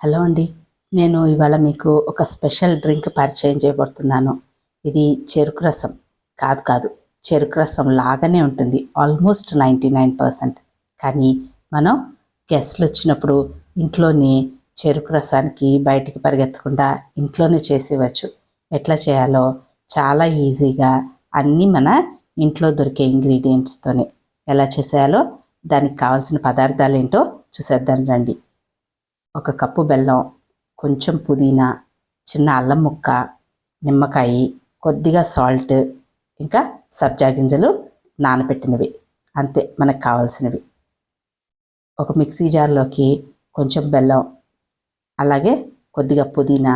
Hello అండి. నేను ఇవాళ మీకు ఒక స్పెషల్ డ్రింక్ పరిచయం చేయబోతున్నాను. ఇది చెరుకు రసం కాదు. చెరుకు రసం లాగానే ఉంటుంది, ఆల్మోస్ట్ 99%. కానీ మనం గెస్ట్లు వచ్చినప్పుడు ఇంట్లోనే చెరుకు రసానికి బయటికి పరిగెత్తకుండా ఇంట్లోనే చేసేవచ్చు. ఎట్లా చేయాలో చాలా ఈజీగా అన్నీ మన ఇంట్లో దొరికే ఇంగ్రీడియంట్స్తోనే ఎలా చేసేయాలో దానికి కావాల్సిన పదార్థాలు ఏంటో చూసేద్దాం రండి. 1 కప్పు బెల్లం, కొంచెం పుదీనా, చిన్న అల్లం ముక్క, నిమ్మకాయ, కొద్దిగా సాల్ట్, ఇంకా సబ్జా గింజలు నానబెట్టినవి, అంతే మనకు కావాల్సినవి. ఒక మిక్సీ జార్లోకి కొంచెం బెల్లం, అలాగే కొద్దిగా పుదీనా,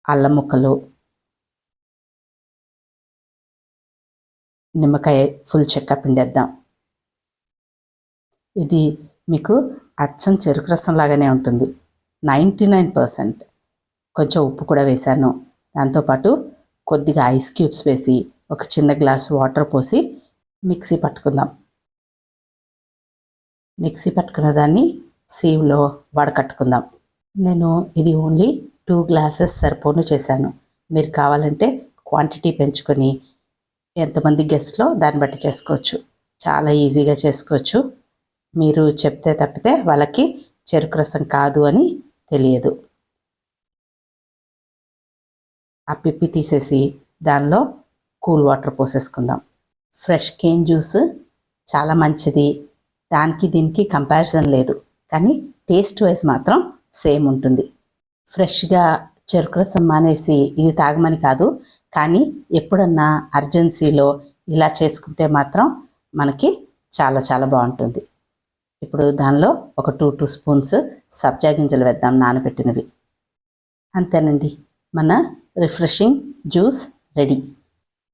అల్లం ముక్కలు, నిమ్మకాయ ఫుల్ చెక్క పిండేద్దాం. ఇది మీకు అచ్చం చెరుకు రసం లాగానే ఉంటుంది, 99%. కొంచెం ఉప్పు కూడా వేశాను. దాంతోపాటు కొద్దిగా ఐస్ క్యూబ్స్ వేసి ఒక చిన్న గ్లాస్ వాటర్ పోసి మిక్సీ పట్టుకుందాం. మిక్సీ పట్టుకున్న దాన్ని సీవ్లో వడకట్టుకుందాం. నేను ఇది ఓన్లీ 2 గ్లాసెస్ సరిపోను చేశాను. మీరు కావాలంటే క్వాంటిటీ పెంచుకొని ఎంతమంది గెస్ట్లో దాన్ని బట్టి చేసుకోవచ్చు. చాలా ఈజీగా చేసుకోవచ్చు. మీరు చెప్తే తప్పితే వాళ్ళకి చెరుకు రసం కాదు అని తెలియదు. ఆ పిప్పి తీసేసి దానిలో కూల్ వాటర్ పోసేసుకుందాం. ఫ్రెష్ కేన్ జ్యూస్ చాలా మంచిది, దానికి దీనికి కంపారిజన్ లేదు, కానీ టేస్ట్ వైజ్ మాత్రం సేమ్ ఉంటుంది. ఫ్రెష్గా చెరుకు రసం మానేసి ఇది తాగమని కాదు, కానీ ఎప్పుడన్నా అర్జెన్సీలో ఇలా చేసుకుంటే మాత్రం మనకి చాలా చాలా బాగుంటుంది. ఇప్పుడు దానిలో ఒక 2 స్పూన్స్ సబ్జా గింజలు వేద్దాం, నానబెట్టినవి. అంతేనండి, మన రిఫ్రెషింగ్ జ్యూస్ రెడీ.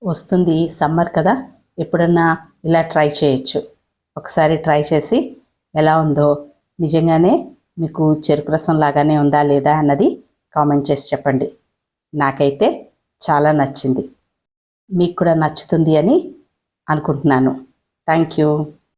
వస్తుంది సమ్మర్ కదా, ఎప్పుడన్నా ఇలా ట్రై చేయొచ్చు. ఒకసారి ట్రై చేసి ఎలా ఉందో, నిజంగానే మీకు చెరుకు రసం లాగానే ఉందా లేదా అన్నది కామెంట్ చేసి చెప్పండి. నాకైతే చాలా నచ్చింది, మీకు కూడా నచ్చుతుంది అని అనుకుంటున్నాను. Thank you.